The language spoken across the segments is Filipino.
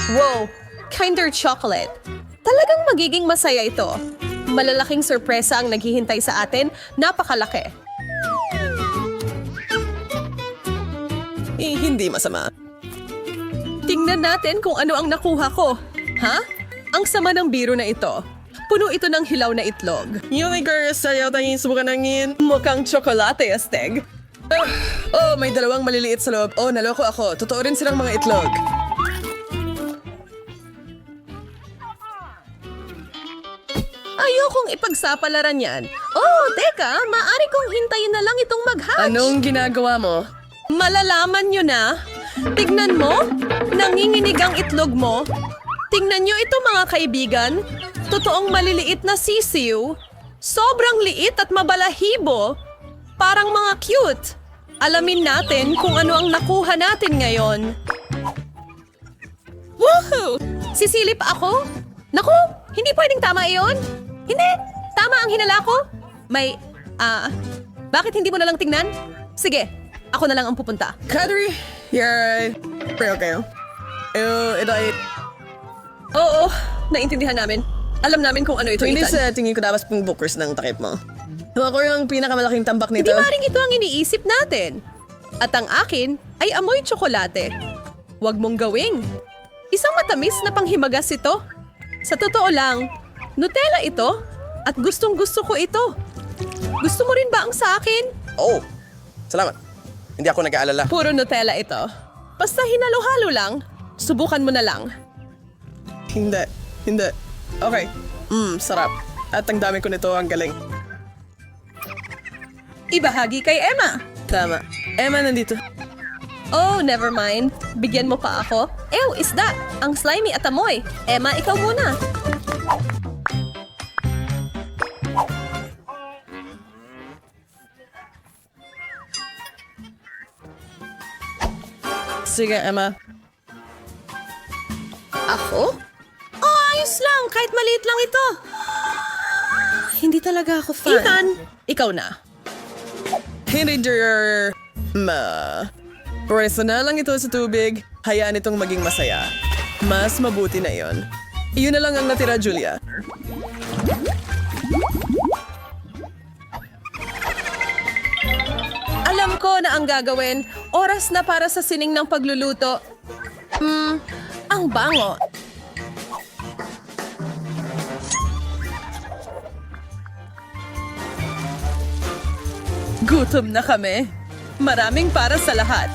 Wow, Kinder Chocolate. Talagang magiging masaya ito. Malalaking sorpresa ang naghihintay sa atin. Napakalaki. Hindi masama. Tingnan natin kung ano ang nakuha ko. Ha? Ang sama ng biro na ito. Puno ito ng hilaw na itlog. Unicorn, sayaw tayong subukan ng Mukhang tsokolate, Asteg. Oh, may dalawang maliliit sa loob. Oh, naloko ako. Totoo rin silang mga itlog. Ayokong ipagsapalaran yan. Oh, teka, maaari kong hintayin na lang itong mag-hatch. Anong ginagawa mo? Malalaman nyo na. Tignan mo, nanginginig ang itlog mo. Tingnan nyo ito mga kaibigan. Totoong maliliit na sisiw. Sobrang liit at mabalahibo. Parang mga cute. Alamin natin kung ano ang nakuha natin ngayon. Woohoo! Sisilip ako? Naku, hindi pwedeng tama iyon. Hindi, tama ang hinala ko. Bakit hindi mo na lang tingnan? Sige, ako na lang ang pupunta. Kadri, you're okay. Ito ay... Oo, naintindihan namin. Alam namin kung ano ito, Hindi Ethan. sa tingin ko dapat pong bookers ng takip mo. Ako yung pinakamalaking tambak nito. Hindi maring ito ang iniisip natin. At ang akin ay amoy tsokolate. Huwag mong gawing. Isang matamis na panghimagas ito. Sa totoo lang, Nutella ito at gustong-gusto ko ito. Gusto mo rin ba ang sa akin? Oh, salamat. Hindi ako nag-aalala. Puro Nutella ito. Basta hinalo-halo lang. Subukan mo na lang. Hindi. Okay. Sarap. At ang dami ko nito, ang galing. Ibahagi kay Emma. Tama. Emma, nandito. Oh, never mind. Bigyan mo pa ako. Ew, isda. Ang slimy at amoy. Emma, ikaw muna. Sige, Emma. Ako? Oh, ayos lang. Kahit maliit lang ito. Hindi talaga ako fan. Ethan, ikaw na. Teenager... Pwesa na lang ito sa tubig. Hayaan itong maging masaya. Mas mabuti na yon. Iyon na lang ang natira, Julia. Alam ko na ang gagawin. Oras na para sa sining ng pagluluto. Ang bango. Gutom na kami. Maraming para sa lahat.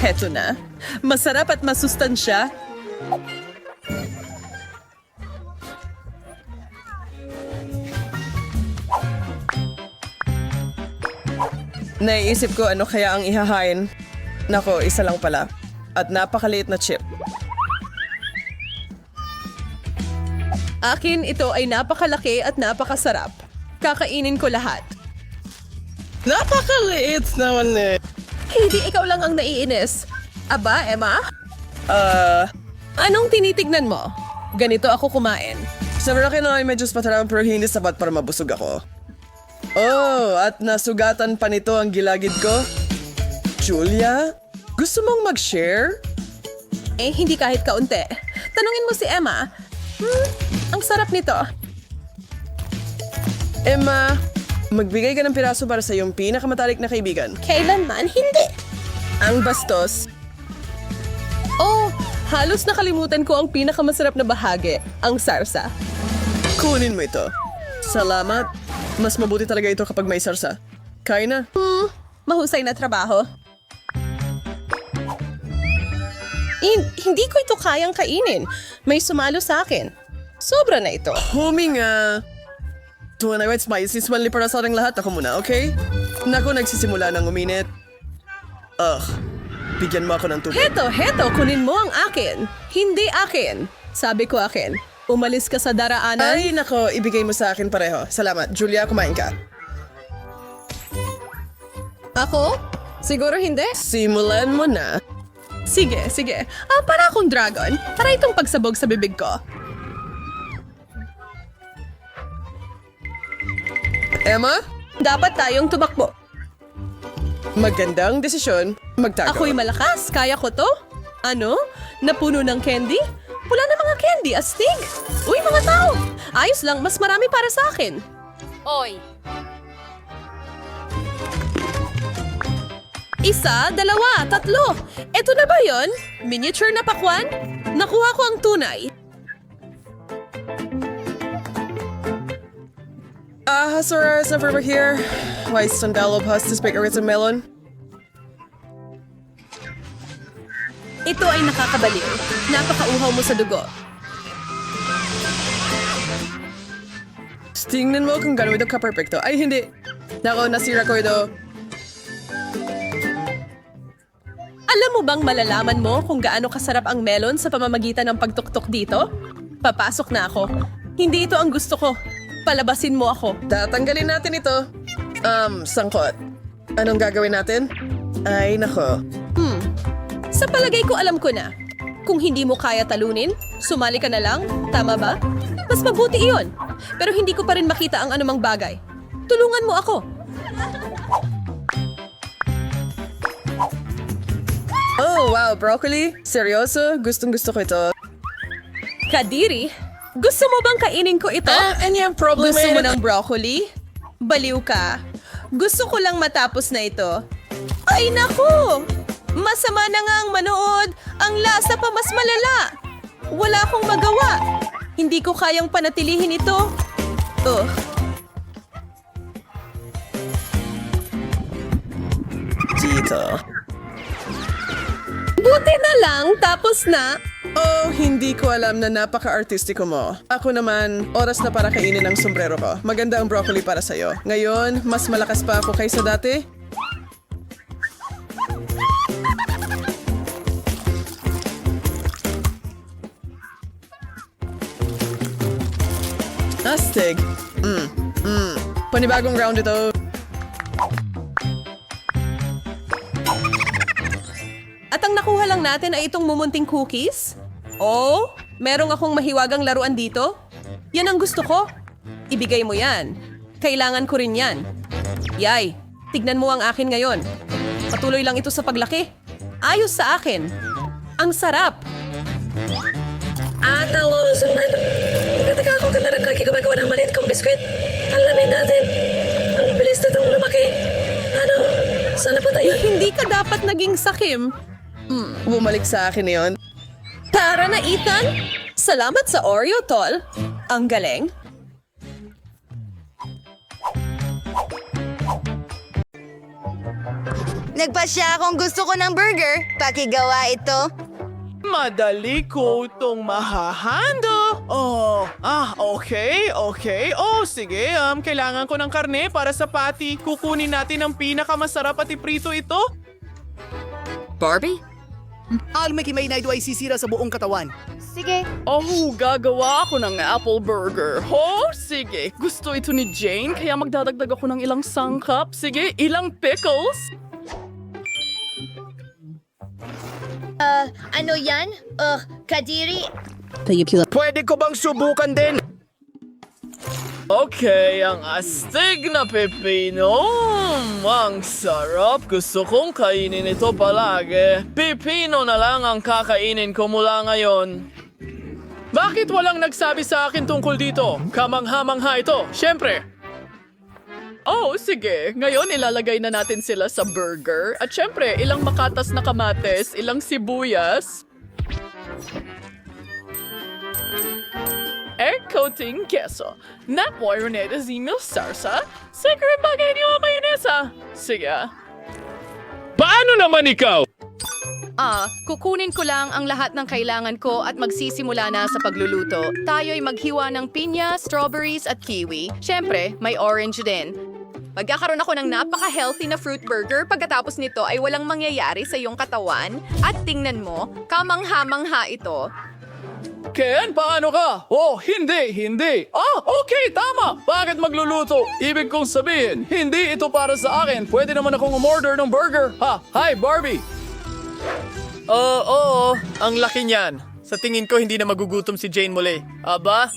Heto na. Masarap at masustansya. Naiisip ko ano kaya ang ihahain. Nako, isa lang pala. At napakaliit na chip. Akin ito ay napakalaki at napakasarap. Kakainin ko lahat. Napakaliit naman eh. Hindi ikaw lang ang naiinis. Aba, Emma? Anong tinitignan mo? Ganito ako kumain. Sa malaki na ay medyo patarang pero hindi sapat para mabusog ako. Oh, at nasugatan pa nito ang gilagid ko. Julia, gusto mong mag-share? Eh, hindi kahit kaunti. Tanungin mo si Emma. Ang sarap nito. Emma, magbigay ka ng piraso para sa iyong pinakamatalik na kaibigan. Kailanman hindi. Ang bastos. Oh, halos nakalimutan ko ang pinakamasarap na bahagi, ang sarsa. Kunin mo ito. Salamat. Mas mabuti talaga ito kapag may sarsa. Kain na. Mahusay na trabaho. Hindi ko ito kayang kainin. May sumalo sa akin. Sobra na ito. Huminga. Tuwa na spicy. Smanli para sa ating lahat. Ako muna, okay? Naku, nagsisimula ng uminit. Bigyan mo ako ng tubig. Heto, kunin mo ang akin. Hindi akin. Sabi ko akin. Umalis ka sa daraanan. Ay, nako, ibigay mo sa akin pareho. Salamat. Julia, kumain ka. Ako? Siguro hindi. Simulan mo na. Sige. Para akong dragon. Tara itong pagsabog sa bibig ko. Emma, Dapat tayong tumakbo. magandang desisyon. Magtago. Ako'y malakas. Kaya ko to. Ano? Napuno ng candy? Pula mga candy, astig! Uy, mga tao! Ayos lang, mas marami para sa akin. Oy, Isa, dalawa, tatlo. Eto na ba yon? Miniature na pakwan? Nakuha ko ang tunay. Sorry, over here. Why sandalo pastas bakery and melon? Ito ay nakakabaliw. Napakauhaw mo sa dugo. Tingnan mo kung gano'n ito ka-perfecto. Ay, hindi. Nako, nasira ko ito. Alam mo bang malalaman mo kung gaano kasarap ang melon sa pamamagitan ng pagtuktok dito? Papasok na ako. Hindi ito ang gusto ko. Palabasin mo ako. Tatanggalin natin ito. Sangkot. Anong gagawin natin? Ay, nako. Sa palagay ko alam ko na. Kung hindi mo kaya talunin, sumali ka na lang. Tama ba? Mas mabuti iyon. Pero hindi ko pa rin makita ang anumang bagay. Tulungan mo ako. Oh, wow, broccoli? Seryoso? Gustong-gusto ko ito. Kadiri, gusto mo bang kainin ko ito? Anyang problem Gusto mo ng broccoli? Baliw ka. Gusto ko lang matapos na ito. Ay naku! Masama na nga ang manood. Ang lasa pa mas malala. Wala akong magawa. Hindi ko kayang panatilihin ito. Dito. Buti na lang, tapos na. Oh, hindi ko alam na napaka-artistiko mo. Ako naman, oras na para kainin ang sombrero ko. Maganda ang broccoli para sa'yo. Ngayon, mas malakas pa ako kaysa dati. Astig. Panibagong round ito. At ang nakuha lang natin ay itong mumunting cookies? Oh, merong akong mahiwagang laruan dito? Yan ang gusto ko. Ibigay mo yan. Kailangan ko rin yan. Yay, tignan mo ang akin ngayon. Patuloy lang ito sa paglaki. Ayos sa akin. Ang sarap. Hello, Suman. Teka ako ka na rin lagi gumagawa ng maliit kong biskwit. Alamin natin. Ang bilis na itong lumaki. Ano? Sana pa tayo? Hindi ka dapat naging sakim. Bumalik sa akin yon. Tara na, Ethan! Salamat sa Oreo, tol. Ang galing. Nagpasya akong gusto ko ng burger. Pakigawa ito. Madali ko itong mahahando. Okay. Oh, sige, kailangan ko ng karne para sa patty. Kukunin natin ang pinakamasarap at iprito ito. Barbie? Ang may na ito ay sisira sa buong katawan. Sige. Oh, gagawa ako ng apple burger. Sige. Gusto ito ni Jane, kaya magdadagdag ako ng ilang sangkap. Sige, ilang pickles. Ano yan? Kadiri? Pwede ko bang subukan din? Okay, ang astig na pepino. Ang sarap. Gusto kong kainin ito palagi. Pipino na lang ang kakainin ko mula ngayon. Bakit walang nagsabi sa akin tungkol dito? Kamangha-mangha ito, syempre. Oh, sige. Ngayon ilalagay na natin sila sa burger. At syempre, ilang makatas na kamates, ilang sibuyas. Egg coating queso. Not mayonnaise zimil salsa. Secret bagay niyo ang mayonesa. Sige. Paano naman ikaw? kukunin ko lang ang lahat ng kailangan ko at magsisimula na sa pagluluto. Tayo'y maghiwa ng pinya, strawberries at kiwi. Siyempre, may orange din. Magkakaroon ako ng napaka-healthy na fruit burger. Pagkatapos nito ay walang mangyayari sa iyong katawan. At tingnan mo, kamangha-mangha ito. Ken, paano ka? Oh, hindi. Okay, tama. Bakit magluluto? Ibig kong sabihin, hindi ito para sa akin. Pwede naman akong umorder ng burger. Hi, Barbie. Oo, ang laki niyan. Sa tingin ko, hindi na magugutom si Jane muli. Aba?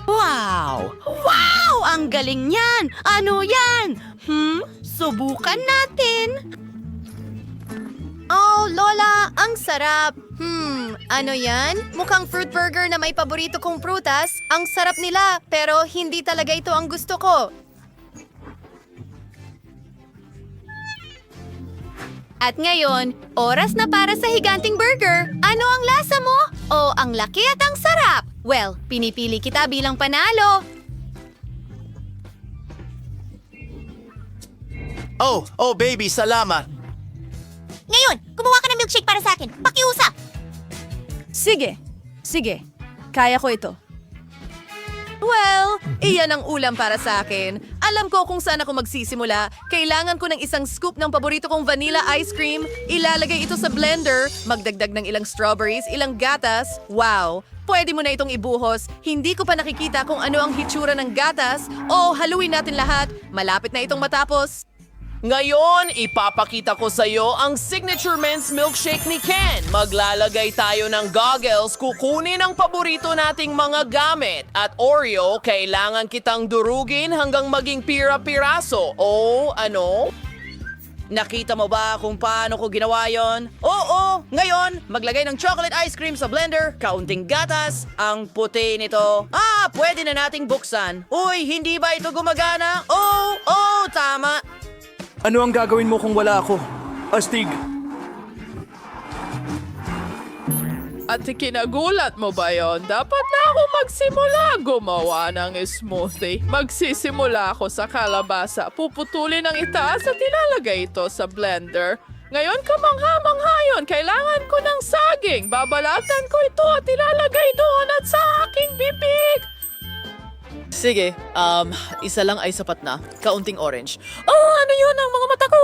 Wow! Wow! Ang galing niyan! Ano yan? Subukan natin. Oh, Lola, ang sarap. Ano yan? Mukhang fruit burger na may paborito kong prutas. Ang sarap nila, pero hindi talaga ito ang gusto ko. At ngayon, oras na para sa higanting burger. Ano ang lasa mo? Oh, ang laki at ang sarap. Well, pinipili kita bilang panalo. Oh baby, salamat. Ngayon, kumuha ka ng milkshake para sa akin. Pakiusap! Sige. Kaya ko ito. Well, iyan ang ulam para sa akin. Alam ko kung saan ako magsisimula. Kailangan ko ng isang scoop ng paborito kong vanilla ice cream. Ilalagay ito sa blender. Magdagdag ng ilang strawberries, ilang gatas. Wow! Pwede mo na itong ibuhos. Hindi ko pa nakikita kung ano ang hitsura ng gatas. O, haluin natin lahat. Malapit na itong matapos. Ngayon, ipapakita ko sa iyo ang signature men's milkshake ni Ken. Maglalagay tayo ng goggles, kukunin ang paborito nating mga gamit. At Oreo, kailangan kitang durugin hanggang maging pira-piraso. O, ano? Nakita mo ba kung paano ko ginawa yon? Oo! Ngayon, maglagay ng chocolate ice cream sa blender, kaunting gatas, ang puti nito. Pwede na nating buksan. Uy, hindi ba ito gumagana? Oo, tama. Ano ang gagawin mo kung wala ako? Astig. At kinagulat mo ba yon? Dapat na ako magsimula gumawa ng smoothie. Magsisimula ako sa kalabasa. Puputulin ang itaas at ilalagay ito sa blender. Ngayon kamangha-mangha yun. Kailangan ko ng saging. Babalatan ko ito at ilalagay doon at sa aking bibig. Sige, isa lang ay sapat na. Kaunting orange. Oh, ano yun ang mga mata ko?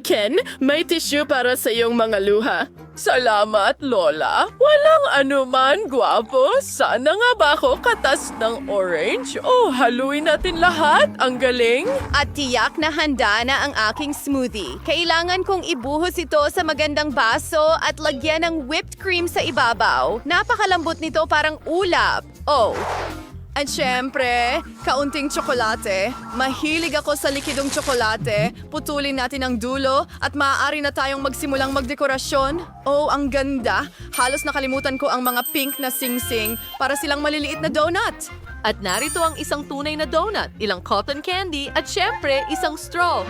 Ken, may tissue para sa iyong mga luha. Salamat, Lola. Walang anuman, gwapo. Sana nga ba ako katas ng orange? Oh, haluin natin lahat. Ang galing. At tiyak na handa na ang aking smoothie. Kailangan kong ibuhos ito sa magandang baso at lagyan ng whipped cream sa ibabaw. Napakalambot nito, parang ulap. Oh. At syempre, kaunting tsokolate. Mahilig ako sa likidong tsokolate. Putulin natin ang dulo at maaari na tayong magsimulang magdekorasyon. Oh, ang ganda. Halos nakalimutan ko ang mga pink na sing-sing para silang maliliit na donut. At narito ang isang tunay na donut, ilang cotton candy at syempre isang straw.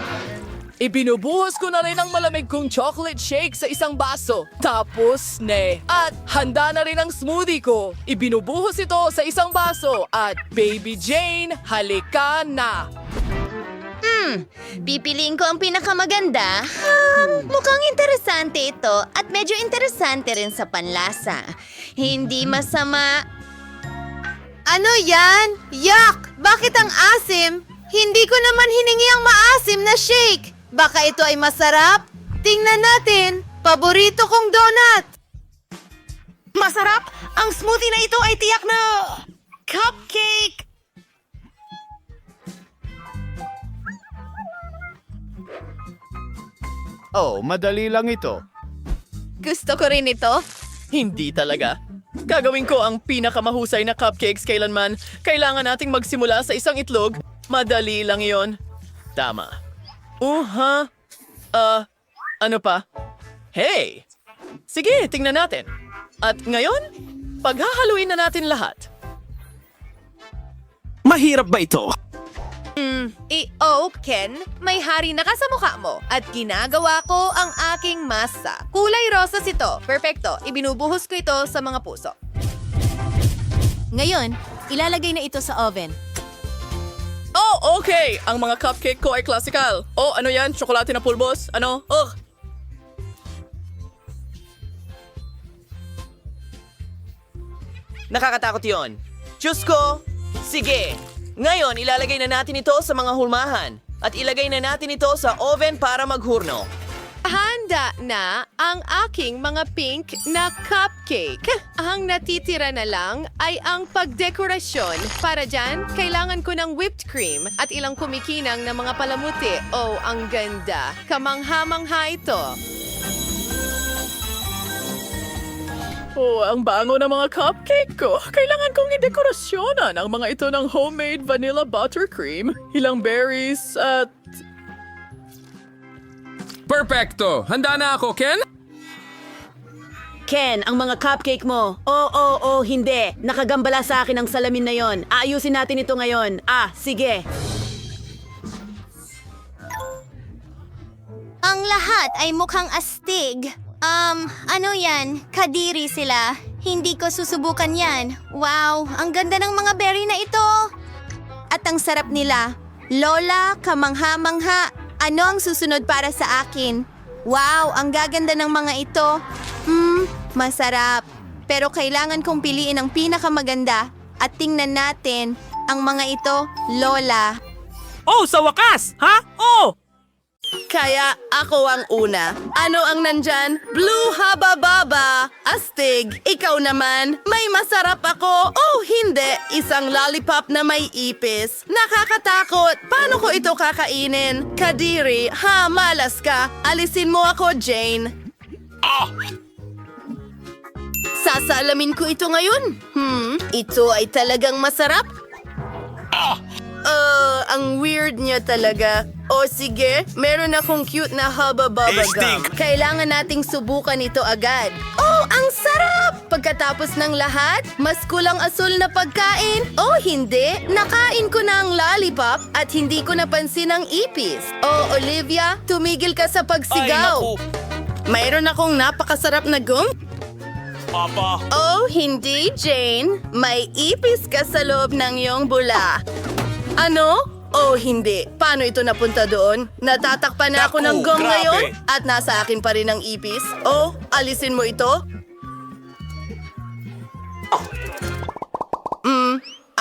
Ibinubuhos ko na rin ang malamig kong chocolate shake sa isang baso. Tapos, At handa na rin ang smoothie ko. Ibinubuhos ito sa isang baso. At Baby Jane, halika na. Pipiliin ko ang pinakamaganda. Mukhang interesante ito at medyo interesante rin sa panlasa. Hindi masama. Ano yan? Yuck! Bakit ang asim? Hindi ko naman hiningi ang maasim na shake. Baka ito ay masarap? Tingnan natin. Paborito kong donut. Masarap! Ang smoothie na ito ay tiyak na cupcake! Oh, madali lang ito. Gusto ko rin ito. Hindi talaga. Gagawin ko ang pinakamahusay na cupcakes kailanman. Kailangan nating magsimula sa isang itlog. Madali lang yon. Tama. Ano pa? Hey! Sige, tingnan natin. At ngayon, paghahaluin na natin lahat. Mahirap ba ito? Ken, may hari na ka sa mukha mo at ginagawa ko ang aking masa. Kulay rosas ito. Perfecto. Ibinubuhos ko ito sa mga puso. Ngayon, ilalagay na ito sa oven. Oh, okay! Ang mga cupcake ko ay classical. Oh, ano yan? Tsokolate na pulbos? Ano? Ugh! Nakakatakot yon. Diyos ko! Sige! Ngayon, ilalagay na natin ito sa mga hulmahan. At ilagay na natin ito sa oven para maghurno. Handa na ang aking mga pink na cupcake. Ang natitira na lang ay ang pagdekorasyon. Para dyan, kailangan ko ng whipped cream at ilang kumikinang na mga palamuti. Oh, ang ganda. Kamangha-mangha ito. Oh, ang bango ng mga cupcake ko. Kailangan kong idekorasyonan ang mga ito ng homemade vanilla buttercream, ilang berries at... Perfecto! Handa na ako, Ken? Ken, ang mga cupcake mo. Oo, hindi. Nakagambala sa akin ang salamin na yon. Aayusin natin ito ngayon. Sige. Ang lahat ay mukhang astig. Ano yan? Kadiri sila. Hindi ko susubukan yan. Wow, ang ganda ng mga berry na ito. At ang sarap nila. Lola, kamangha-mangha. Ano ang susunod para sa akin? Wow, ang gaganda ng mga ito. Masarap. Pero kailangan kong piliin ang pinakamaganda. At tingnan natin ang mga ito, Lola. Oh, sa wakas! Ha? Oh! Kaya ako ang una. Ano ang nandyan? Blue haba-baba. Astig. Ikaw naman. May masarap ako. Oh, hindi. Isang lollipop na may ipis. Nakakatakot. Paano ko ito kakainin? Kadiri, malas ka. Alisin mo ako, Jane. Sasalamin ko ito ngayon. Ito ay talagang masarap. Ang weird niya talaga. O sige, meron akong cute na haba-baba gum. Kailangan nating subukan ito agad. Oh, ang sarap! Pagkatapos ng lahat, mas kulang asul na pagkain. Oh, hindi. Nakain ko na ang lollipop at hindi ko napansin ang ipis. Oh, Olivia, tumigil ka sa pagsigaw. Mayroon akong napakasarap na gum. Papa. Oh, hindi, Jane. May ipis ka sa loob ng iyong bula. Ano? Oh, hindi. Paano ito napunta doon? Natatakpan na ako ng gum ngayon at nasa akin pa rin ang ipis. Oh, alisin mo ito.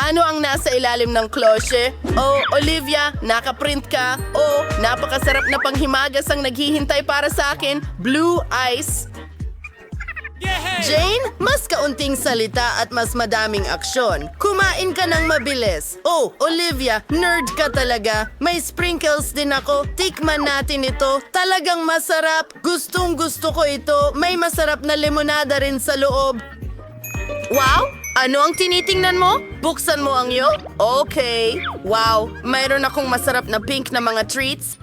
Ano ang nasa ilalim ng klosye? Oh, Olivia, nakaprint ka. Oh, napakasarap na panghimagas ang naghihintay para sa akin. Blue ice. Jane, mas kaunting salita at mas madaming aksyon. Kumain ka ng mabilis. Oh, Olivia, nerd ka talaga. May sprinkles din ako. Tikman natin ito. Talagang masarap. Gustong gusto ko ito. May masarap na limonada rin sa loob. Wow! Ano ang tinitingnan mo? Buksan mo ang iyo? Okay. Wow, mayroon akong masarap na pink na mga treats.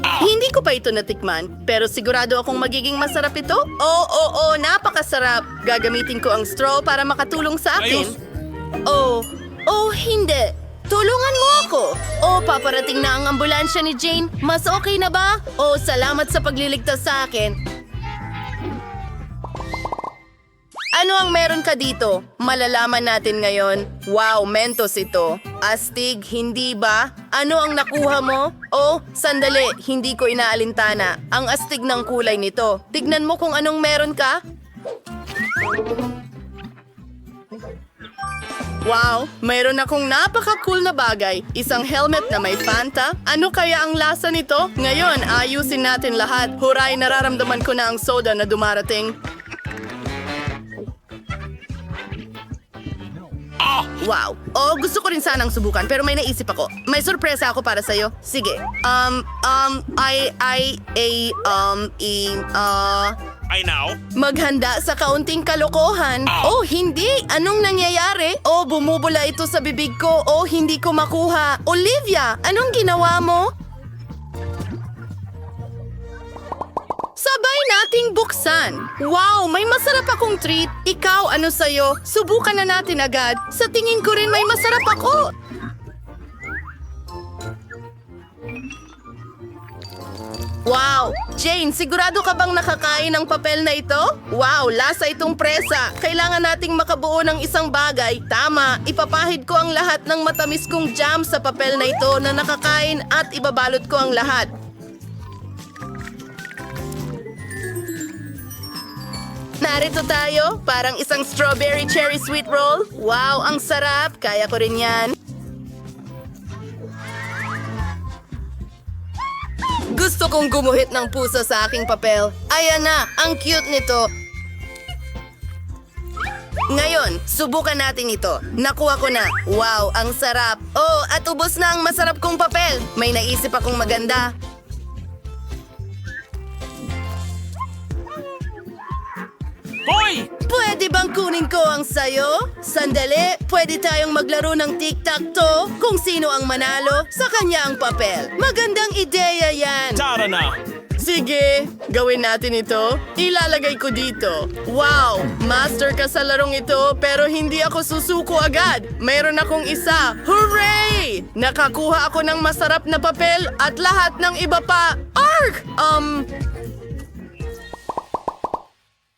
Hindi ko pa ito natikman, pero sigurado akong magiging masarap ito. Oo, napakasarap. Gagamitin ko ang straw para makatulong sa akin. Oh, hindi. Tulungan mo ako. Oh, paparating na ang ambulansya ni Jane. Mas okay na ba? Oh, salamat sa pagliligtas sa akin. Ano ang meron ka dito? Malalaman natin ngayon. Wow, Mentos ito. Astig, hindi ba? Ano ang nakuha mo? Oh, sandali, hindi ko inaalintana. Ang astig ng kulay nito. Tignan mo kung anong meron ka. Wow, mayroon akong napaka-cool na bagay. Isang helmet na may Fanta. Ano kaya ang lasa nito? Ngayon, ayusin natin lahat. Huray, nararamdaman ko na ang soda na dumarating. Wow. Oh, gusto ko rin sanang subukan pero may naisip ako. May sorpresa ako para sa'yo. Sige. Maghanda sa kaunting kalokohan. Oh, hindi. Anong nangyayari? Oh, bumubula ito sa bibig ko. Oh, hindi ko makuha. Olivia, anong ginawa mo? Sabay nating buksan. Wow, may masarap akong treat. Ikaw, ano sa'yo? Subukan na natin agad. Sa tingin ko rin may masarap ako. Wow! Jane, sigurado ka bang nakakain ng papel na ito? Wow, lasa itong presa. Kailangan nating makabuo ng isang bagay. Tama, ipapahid ko ang lahat ng matamis kong jam sa papel na ito na nakakain at ibabalot ko ang lahat. Narito tayo, parang isang strawberry cherry sweet roll. Wow, ang sarap. Kaya ko rin yan. Gusto kong gumuhit ng puso sa aking papel. Ayan na, ang cute nito. Ngayon, subukan natin ito. Nakuha ko na. Wow, ang sarap. Oh, at ubos na ang masarap kong papel. May naisip akong maganda. Hoy! Pwede Pwede bang kunin ko ang sayo? Sandali, pwede tayong maglaro ng tic-tac-toe. Kung sino ang manalo, sa kanya ang papel. Magandang ideya yan. Tara na! Sige, gawin natin ito. Ilalagay ko dito. Wow, master ka sa larong ito pero hindi ako susuko agad. Mayroon akong isa. Hooray! Nakakuha ako ng masarap na papel at lahat ng iba pa. Arg!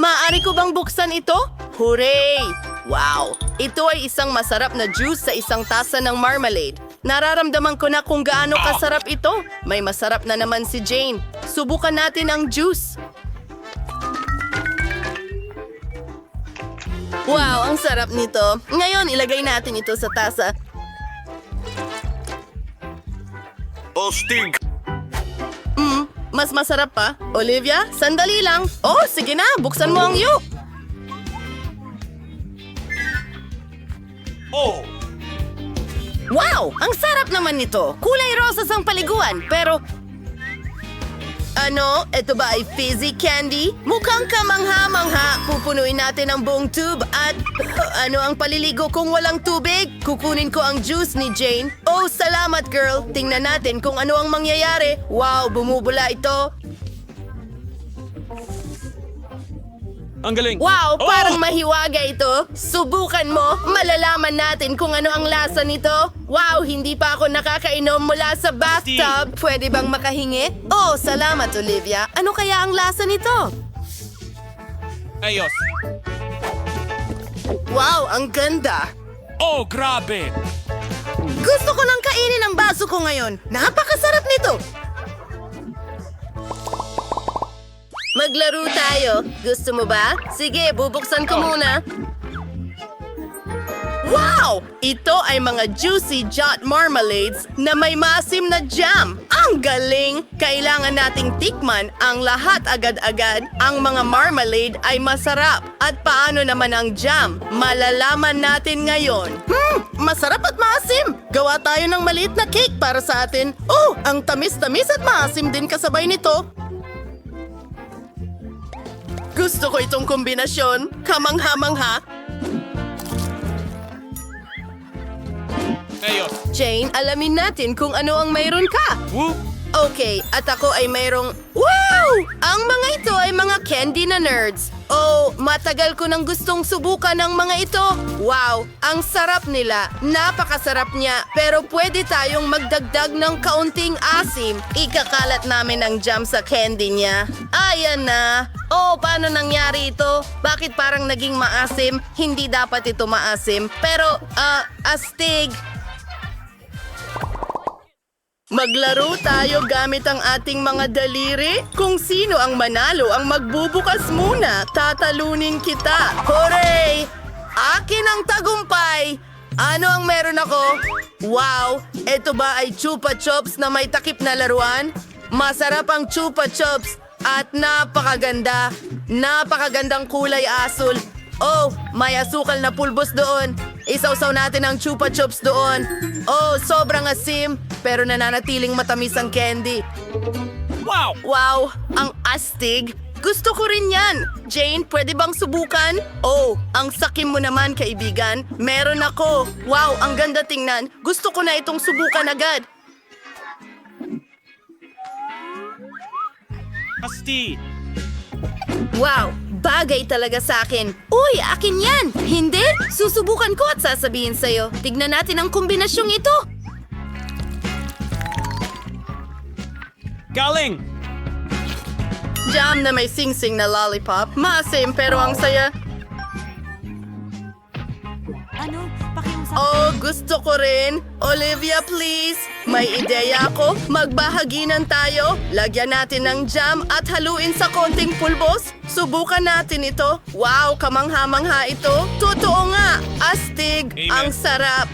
Maaari ko bang buksan ito? Hooray! Wow! Ito ay isang masarap na juice sa isang tasa ng marmalade. Nararamdaman ko na kung gaano kasarap ito. May masarap na naman si Jane. Subukan natin ang juice. Wow, ang sarap nito. Ngayon, ilagay natin ito sa tasa. Mas masarap pa. Olivia, sandali lang. Oh, sige na, buksan mo ang yolk. Wow! Ang sarap naman nito. Kulay rosas ang paliguan, pero... Ano? Ito ba ay fizzy candy? Mukhang kamangha-mangha. Pupunuin natin ang buong tube at... Ano ang paliligo kung walang tubig? Kukunin ko ang juice ni Jane. Oh, salamat girl. Tingnan natin kung ano ang mangyayari. Wow, bumubula ito. Ang galing! Wow, parang mahiwaga ito. Subukan mo, malalaman natin kung ano ang lasa nito. Wow, hindi pa ako nakakainom mula sa bathtub. Pwede bang makahingi? Oh, salamat Olivia. Ano kaya ang lasa nito? Ayos! Wow, ang ganda. Oh, grabe! Gusto ko nang kainin ang baso ko ngayon. Napakasarap nito. Maglaro tayo. Gusto mo ba? Sige, bubuksan ko muna. Wow! Ito ay mga juicy jot marmalades na may maasim na jam. Ang galing! Kailangan nating tikman ang lahat agad-agad. Ang mga marmalade ay masarap. At paano naman ang jam? Malalaman natin ngayon. Masarap at maasim! Gawa tayo ng maliit na cake para sa atin. Oh, ang tamis-tamis at maasim din kasabay nito. Gusto ko itong kombinasyon. Kamangha-mangha. Ayos! Jane, alamin natin kung ano ang mayroon ka. Whoop! Okay, at ako ay mayroong... Wow! Ang mga ito ay mga candy na nerds. Oh, matagal ko nang gustong subukan ang mga ito. Wow, ang sarap nila. Napakasarap niya. Pero pwede tayong magdagdag ng kaunting asim. Ikakalat namin ang jam sa candy niya. Ayan na. Oh, paano nangyari ito? Bakit parang naging maasim? Hindi dapat ito maasim. Pero, astig. Maglaro tayo gamit ang ating mga daliri. Kung sino ang manalo ang magbubukas muna, tatalunin kita. Hooray! Akin ang tagumpay! Ano ang meron ako? Wow! Ito ba ay Chupa Chups na may takip na laruan? Masarap ang Chupa Chups at napakaganda. Napakagandang kulay asul. Oh, may asukal na pulbos doon. Isawsaw natin ang Chupa Chups doon. Oh, sobrang asim, pero nananatiling matamis ang candy. Wow! Wow, ang astig. Gusto ko rin yan. Jane, pwede bang subukan? Oh, ang sakim mo naman, kaibigan. Meron ako. Wow, ang ganda tingnan. Gusto ko na itong subukan agad. Asti! Wow, bagay talaga sa akin. Uy, akin yan! Hindi? Susubukan ko at sasabihin sa'yo. Tignan natin ang kombinasyong ito. Galing! Jam na may sing-sing na lollipop. Maasim pero ang saya. Oh, gusto ko rin. Olivia, please. May ideya ako. Magbahaginan tayo. Lagyan natin ng jam at haluin sa konting pulbos. Subukan natin ito. Wow, kamangha-mangha ito. Totoo nga. Astig. Amen. Ang sarap.